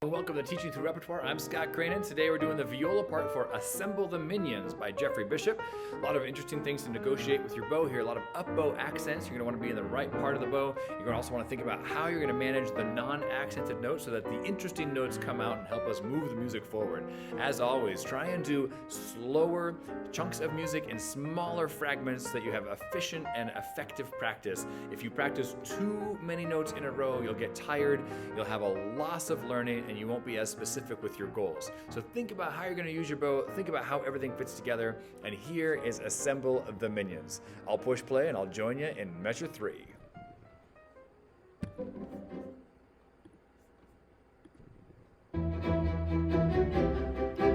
Welcome to Teaching Through Repertoire. I'm Scott Krijnen. Today we're doing the viola part for Assemble the Minions by Jeffrey Bishop. A lot of interesting things to negotiate with your bow here. A lot of up bow accents. You're going to want to be in the right part of the bow. You're going to also want to think about how you're going to manage the non-accented notes so that the interesting notes come out and help us move the music forward. As always, try and do slower chunks of music in smaller fragments so that you have efficient and effective practice. If you practice too many notes in a row, you'll get tired, you'll have a loss of learning, and you won't be as specific with your goals. So think about how you're going to use your bow, think about how everything fits together, and here is Assemble the Minions. I'll push play and I'll join you in measure 3.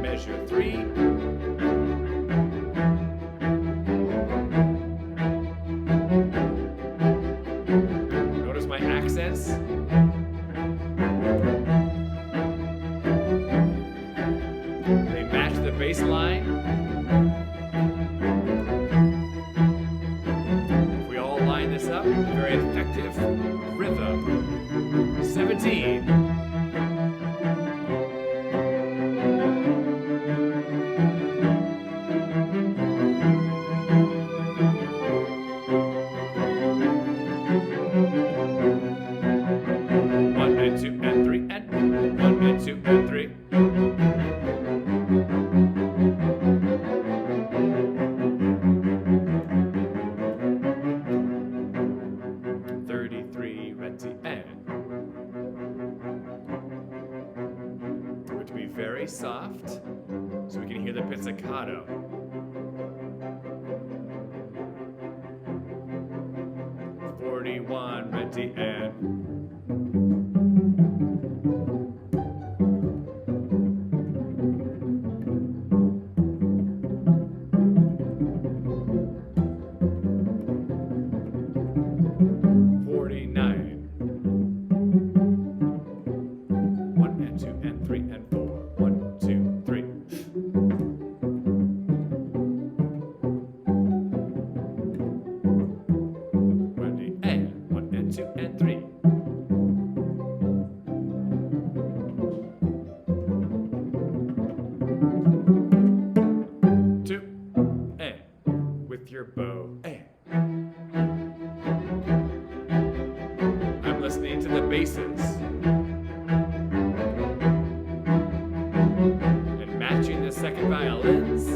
Measure 3. Notice my accents. They match the bass line. If we all line this up, very effective rhythm. 17. One and two and three and 1 and 2 and 3. Going to be very soft so we can hear the pizzicato. "41, ready, and..." With your bow. I'm listening to the basses and matching the second violins.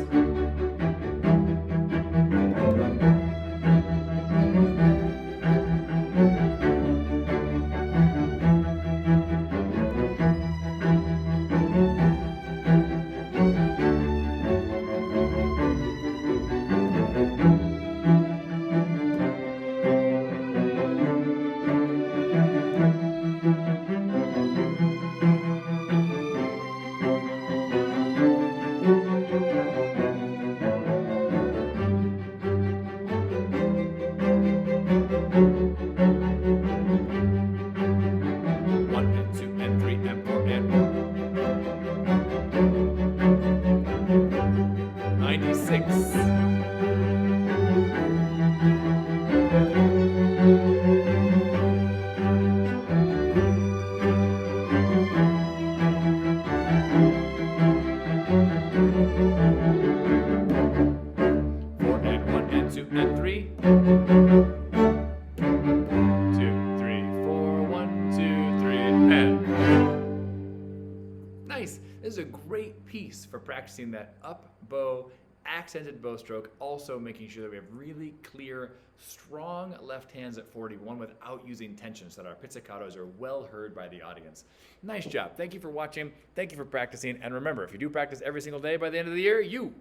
Nice. This is a great piece for practicing that up bow, accented bow stroke, also making sure that we have really clear, strong left hands at 41 without using tension so that our pizzicatos are well heard by the audience. Nice job. Thank you for watching. Thank you for practicing. And remember, if you do practice every single day, by the end of the year, you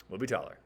will be taller.